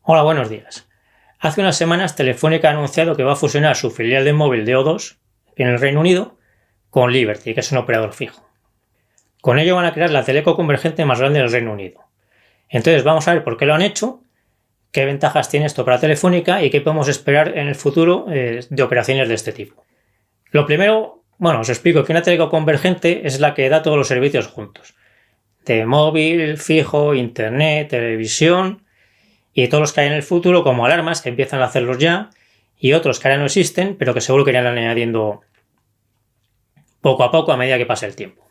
Hola, buenos días. Hace unas semanas Telefónica ha anunciado que va a fusionar su filial de móvil de O2 en el Reino Unido con Liberty, que es un operador fijo. Con ello van a crear la teleco convergente más grande del Reino Unido. Entonces vamos a ver por qué lo han hecho, qué ventajas tiene esto para Telefónica y qué podemos esperar en el futuro de operaciones de este tipo. Lo primero, os explico que una teleco convergente es la que da todos los servicios juntos. De móvil, fijo, internet, televisión y todos los que hay en el futuro, como alarmas, que empiezan a hacerlos ya, y otros que ahora no existen, pero que seguro que irán añadiendo poco a poco a medida que pase el tiempo.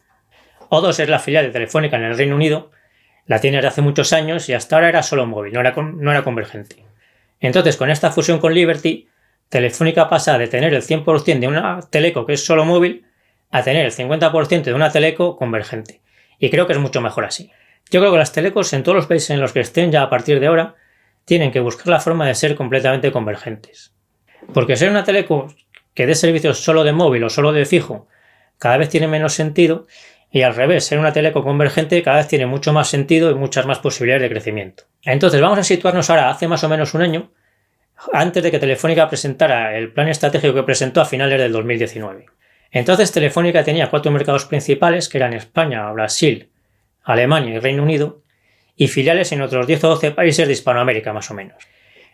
O2 es la filial de Telefónica en el Reino Unido, la tiene desde hace muchos años y hasta ahora era solo móvil, no era convergente. Entonces, con esta fusión con Liberty, Telefónica pasa de tener el 100% de una teleco que es solo móvil a tener el 50% de una teleco convergente. Y creo que es mucho mejor así. Yo creo que las telecos en todos los países en los que estén ya a partir de ahora tienen que buscar la forma de ser completamente convergentes. Porque ser una teleco que dé servicios solo de móvil o solo de fijo cada vez tiene menos sentido, y al revés, ser una teleco convergente cada vez tiene mucho más sentido y muchas más posibilidades de crecimiento. Entonces vamos a situarnos ahora hace más o menos un año, antes de que Telefónica presentara el plan estratégico que presentó a finales del 2019. Entonces Telefónica tenía 4 mercados principales, que eran España, Brasil, Alemania y Reino Unido, y filiales en otros 10 o 12 países de Hispanoamérica más o menos.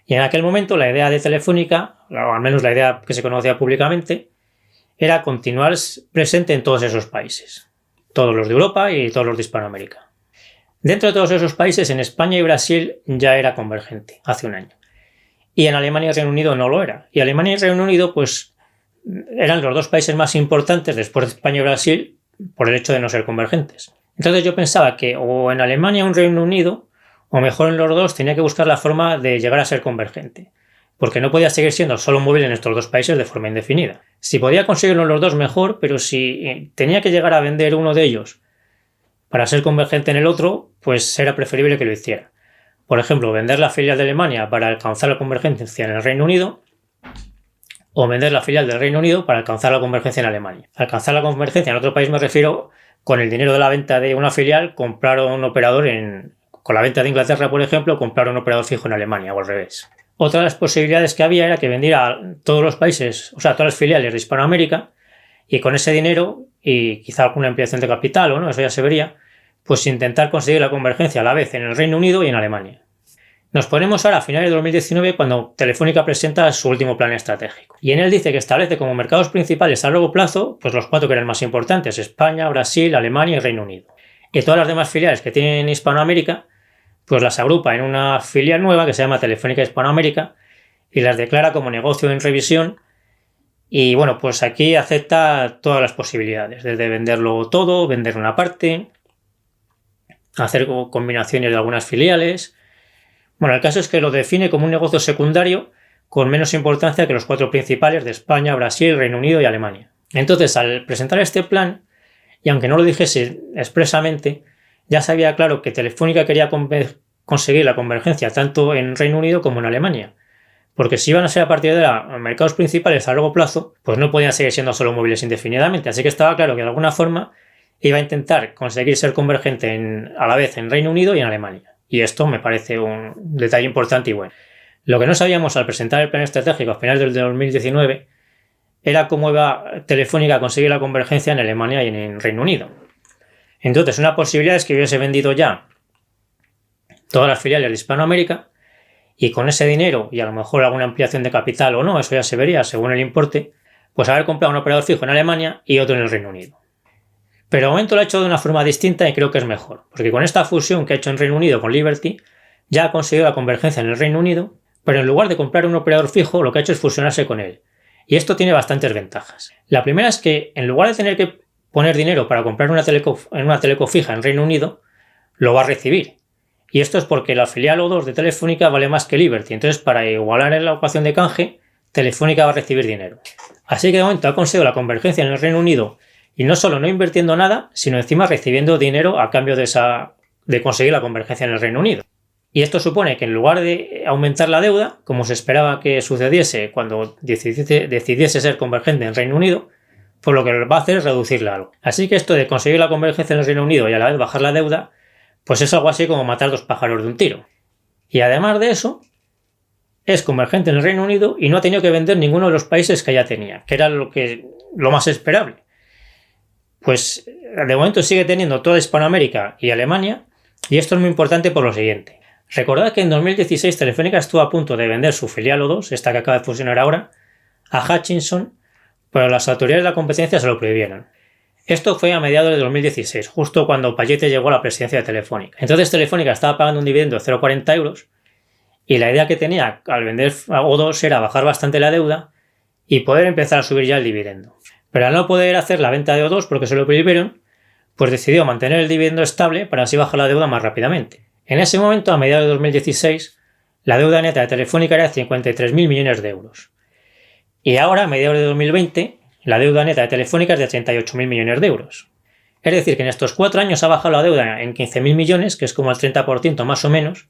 Y en aquel momento la idea de Telefónica, o al menos la idea que se conocía públicamente, era continuar presente en todos esos países, todos los de Europa y todos los de Hispanoamérica. Dentro de todos esos países, en España y Brasil ya era convergente hace un año. Y en Alemania y Reino Unido no lo era. Y Alemania y Reino Unido pues eran los 2 países más importantes después de España y Brasil por el hecho de no ser convergentes. Entonces yo pensaba que o en Alemania o en Reino Unido, o mejor en los 2, tenía que buscar la forma de llegar a ser convergente, porque no podía seguir siendo solo móvil en estos 2 países de forma indefinida. Si podía conseguirlo en los 2 mejor, pero si tenía que llegar a vender uno de ellos para ser convergente en el otro, pues era preferible que lo hiciera. Por ejemplo, vender la filial de Alemania para alcanzar la convergencia en el Reino Unido, o vender la filial del Reino Unido para alcanzar la convergencia en Alemania. Alcanzar la convergencia en otro país me refiero con el dinero de la venta de una filial, comprar un operador con la venta de Inglaterra, por ejemplo, comprar un operador fijo en Alemania o al revés. Otra de las posibilidades que había era que vendiera a todos los países, o sea, a todas las filiales de Hispanoamérica, y con ese dinero, y quizá alguna ampliación de capital o no, eso ya se vería, pues intentar conseguir la convergencia a la vez en el Reino Unido y en Alemania. Nos ponemos ahora a finales de 2019 cuando Telefónica presenta su último plan estratégico. Y en él dice que establece como mercados principales a largo plazo pues los 4 que eran más importantes: España, Brasil, Alemania y Reino Unido. Y todas las demás filiales que tienen en Hispanoamérica pues las agrupa en una filial nueva que se llama Telefónica Hispanoamérica y las declara como negocio en revisión. Y pues aquí acepta todas las posibilidades, desde venderlo todo, vender una parte, hacer combinaciones de algunas filiales. El caso es que lo define como un negocio secundario con menos importancia que los 4 principales de España, Brasil, Reino Unido y Alemania. Entonces, al presentar este plan, y aunque no lo dijese expresamente, ya sabía claro que Telefónica quería conseguir la convergencia tanto en Reino Unido como en Alemania. Porque si iban a ser a partir de ahora mercados principales a largo plazo, pues no podían seguir siendo solo móviles indefinidamente. Así que estaba claro que de alguna forma iba a intentar conseguir ser convergente a la vez en Reino Unido y en Alemania. Y esto me parece un detalle importante y bueno. Lo que no sabíamos al presentar el plan estratégico a finales del 2019 era cómo iba Telefónica a conseguir la convergencia en Alemania y en Reino Unido. Entonces, una posibilidad es que hubiese vendido ya todas las filiales de Hispanoamérica y con ese dinero y a lo mejor alguna ampliación de capital o no, eso ya se vería según el importe, pues haber comprado un operador fijo en Alemania y otro en el Reino Unido. Pero de momento lo ha hecho de una forma distinta y creo que es mejor, porque con esta fusión que ha hecho en Reino Unido con Liberty, ya ha conseguido la convergencia en el Reino Unido, pero en lugar de comprar un operador fijo, lo que ha hecho es fusionarse con él. Y esto tiene bastantes ventajas. La primera es que, en lugar de tener que poner dinero para comprar una teleco fija en Reino Unido, lo va a recibir. Y esto es porque la filial O2 de Telefónica vale más que Liberty, entonces para igualar en la ecuación de canje, Telefónica va a recibir dinero. Así que de momento ha conseguido la convergencia en el Reino Unido, y no solo no invirtiendo nada, sino encima recibiendo dinero a cambio de conseguir la convergencia en el Reino Unido. Y esto supone que en lugar de aumentar la deuda, como se esperaba que sucediese cuando decidiese ser convergente en Reino Unido, pues lo que va a hacer es reducirla algo. Así que esto de conseguir la convergencia en el Reino Unido y a la vez bajar la deuda, pues es algo así como matar 2 pájaros de un tiro. Y además de eso, es convergente en el Reino Unido y no ha tenido que vender ninguno de los países que ya tenía, que era lo más esperable. Pues de momento sigue teniendo toda Hispanoamérica y Alemania, y esto es muy importante por lo siguiente. Recordad que en 2016 Telefónica estuvo a punto de vender su filial O2, esta que acaba de fusionar ahora, a Hutchison, pero las autoridades de la competencia se lo prohibieron. Esto fue a mediados de 2016, justo cuando Payete llegó a la presidencia de Telefónica. Entonces Telefónica estaba pagando un dividendo de 0,40 euros y la idea que tenía al vender a O2 era bajar bastante la deuda y poder empezar a subir ya el dividendo. Pero al no poder hacer la venta de O2 porque se lo prohibieron, pues decidió mantener el dividendo estable para así bajar la deuda más rápidamente. En ese momento, a mediados de 2016, la deuda neta de Telefónica era de 53.000 millones de euros. Y ahora, a mediados de 2020, la deuda neta de Telefónica es de 38.000 millones de euros. Es decir, que en estos 4 años ha bajado la deuda en 15.000 millones, que es como el 30% más o menos,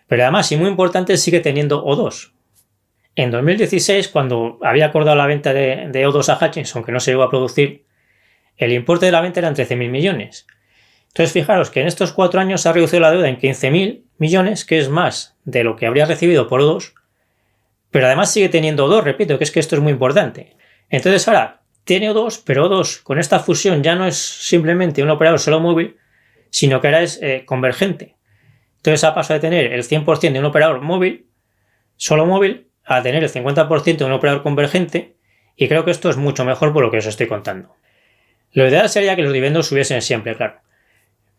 pero además, y muy importante, sigue teniendo O2. En 2016, cuando había acordado la venta de O2 a Hutchison, que no se llegó a producir, el importe de la venta eran 13.000 millones. Entonces, fijaros que en estos 4 años se ha reducido la deuda en 15.000 millones, que es más de lo que habría recibido por O2, pero además sigue teniendo O2, repito, que es que esto es muy importante. Entonces ahora tiene O2, pero O2 con esta fusión ya no es simplemente un operador solo móvil, sino que ahora es convergente. Entonces ha pasado de tener el 100% de un operador móvil, solo móvil, a tener el 50% de un operador convergente, y creo que esto es mucho mejor por lo que os estoy contando. Lo ideal sería que los dividendos subiesen siempre, claro.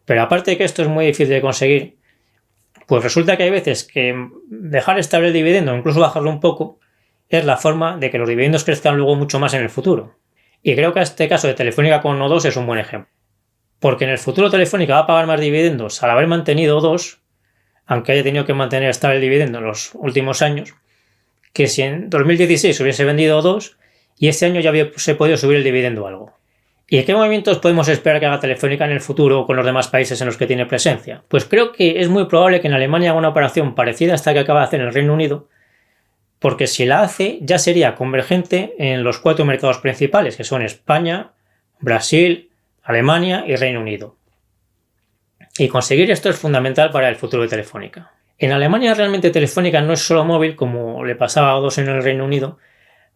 Pero aparte de que esto es muy difícil de conseguir, pues resulta que hay veces que dejar estable el dividendo, incluso bajarlo un poco, es la forma de que los dividendos crezcan luego mucho más en el futuro. Y creo que este caso de Telefónica con O2 es un buen ejemplo. Porque en el futuro Telefónica va a pagar más dividendos al haber mantenido O2, aunque haya tenido que mantener estable el dividendo en los últimos años, que si en 2016 hubiese vendido O2 y este año ya hubiese podido subir el dividendo algo. ¿Y qué movimientos podemos esperar que haga Telefónica en el futuro con los demás países en los que tiene presencia? Pues creo que es muy probable que en Alemania haga una operación parecida a esta que acaba de hacer en el Reino Unido, porque si la hace ya sería convergente en los 4 mercados principales, que son España, Brasil, Alemania y Reino Unido. Y conseguir esto es fundamental para el futuro de Telefónica. En Alemania realmente Telefónica no es solo móvil, como le pasaba a O2 en el Reino Unido,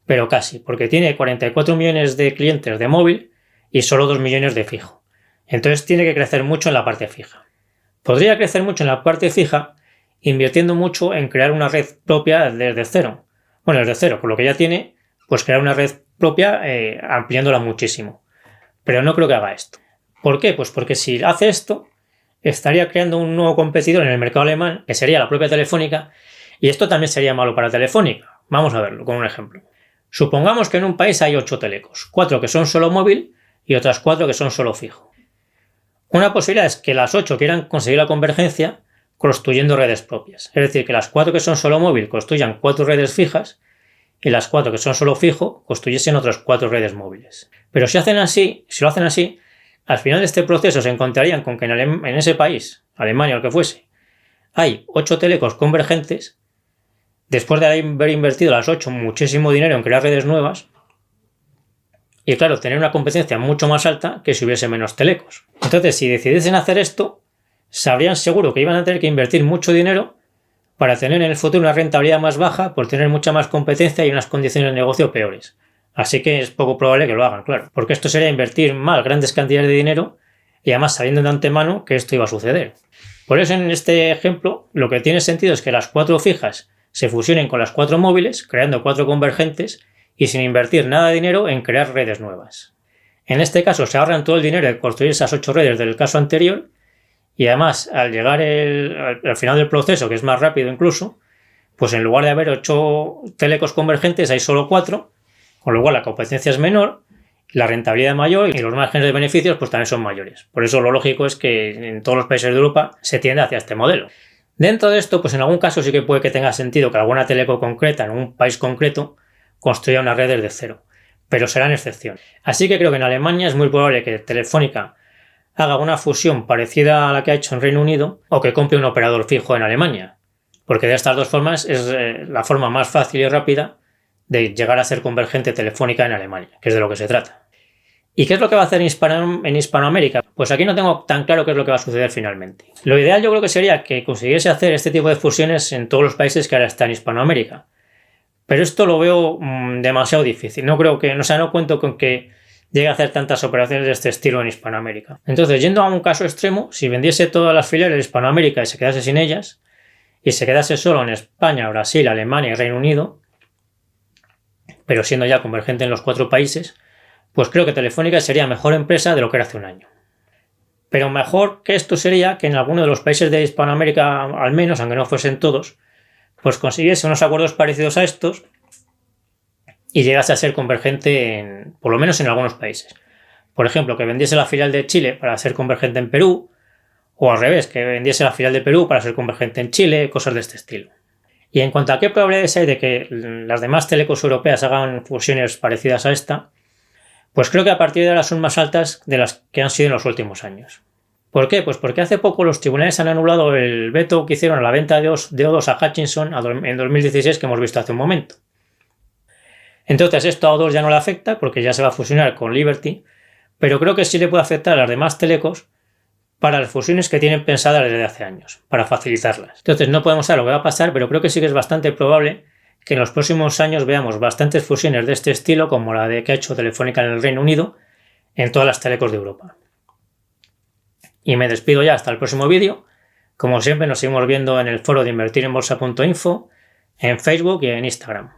pero casi, porque tiene 44 millones de clientes de móvil y solo 2 millones de fijo. Entonces tiene que crecer mucho en la parte fija. Podría crecer mucho en la parte fija invirtiendo mucho en crear una red propia desde cero. Bueno, desde cero, con lo que ya tiene, pues crear una red propia ampliándola muchísimo. Pero no creo que haga esto. ¿Por qué? Pues porque si hace esto, estaría creando un nuevo competidor en el mercado alemán, que sería la propia Telefónica, y esto también sería malo para Telefónica. Vamos a verlo con un ejemplo. Supongamos que en un país hay 8 telecos, 4 que son solo móvil y otras 4 que son solo fijo. Una posibilidad es que las 8 quieran conseguir la convergencia construyendo redes propias. Es decir, que las 4 que son solo móvil construyan 4 redes fijas y las 4 que son solo fijo construyesen otras 4 redes móviles. Pero si lo hacen así, al final de este proceso se encontrarían con que en ese país, Alemania o el que fuese, hay 8 telecos convergentes, después de haber invertido las 8 muchísimo dinero en crear redes nuevas, y claro, tener una competencia mucho más alta que si hubiese menos telecos. Entonces, si decidiesen hacer esto, sabrían seguro que iban a tener que invertir mucho dinero para tener en el futuro una rentabilidad más baja por tener mucha más competencia y unas condiciones de negocio peores. Así que es poco probable que lo hagan, claro. Porque esto sería invertir mal grandes cantidades de dinero y además sabiendo de antemano que esto iba a suceder. Por eso en este ejemplo lo que tiene sentido es que las 4 fijas se fusionen con las 4 móviles, creando 4 convergentes y sin invertir nada de dinero en crear redes nuevas. En este caso se ahorran todo el dinero de construir esas 8 redes del caso anterior y además al llegar al final del proceso, que es más rápido incluso, pues en lugar de haber 8 telecos convergentes hay solo 4, con lo cual la competencia es menor, la rentabilidad es mayor y los márgenes de beneficios pues también son mayores. Por eso lo lógico es que en todos los países de Europa se tiende hacia este modelo. Dentro de esto, pues en algún caso sí que puede que tenga sentido que alguna teleco concreta en un país concreto construya una red desde cero, pero serán excepciones. Así que creo que en Alemania es muy probable que Telefónica haga una fusión parecida a la que ha hecho en Reino Unido o que compre un operador fijo en Alemania, porque de estas dos formas es la forma más fácil y rápida de llegar a ser convergente Telefónica en Alemania, que es de lo que se trata. ¿Y qué es lo que va a hacer en Hispanoamérica? Pues aquí no tengo tan claro qué es lo que va a suceder finalmente. Lo ideal yo creo que sería que consiguiese hacer este tipo de fusiones en todos los países que ahora están en Hispanoamérica. Pero esto lo veo demasiado difícil. No cuento con que llegue a hacer tantas operaciones de este estilo en Hispanoamérica. Entonces, yendo a un caso extremo, si vendiese todas las filiales de Hispanoamérica y se quedase sin ellas, y se quedase solo en España, Brasil, Alemania y Reino Unido, pero siendo ya convergente en los 4 países, pues creo que Telefónica sería mejor empresa de lo que era hace un año. Pero mejor que esto sería que en alguno de los países de Hispanoamérica, al menos, aunque no fuesen todos, pues consiguiese unos acuerdos parecidos a estos y llegase a ser convergente por lo menos en algunos países. Por ejemplo, que vendiese la filial de Chile para ser convergente en Perú, o al revés, que vendiese la filial de Perú para ser convergente en Chile, cosas de este estilo. Y en cuanto a qué probabilidades hay de que las demás telecos europeas hagan fusiones parecidas a esta, pues creo que a partir de ahora son más altas de las que han sido en los últimos años. ¿Por qué? Pues porque hace poco los tribunales han anulado el veto que hicieron a la venta de O2 a Hutchison en 2016 que hemos visto hace un momento. Entonces esto a O2 ya no le afecta porque ya se va a fusionar con Liberty, pero creo que sí le puede afectar a las demás telecos para las fusiones que tienen pensadas desde hace años, para facilitarlas. Entonces no podemos saber lo que va a pasar, pero creo que sí que es bastante probable que en los próximos años veamos bastantes fusiones de este estilo como la que ha hecho Telefónica en el Reino Unido en todas las telecos de Europa. Y me despido ya hasta el próximo vídeo. Como siempre nos seguimos viendo en el foro de invertirenbolsa.info, en Facebook y en Instagram.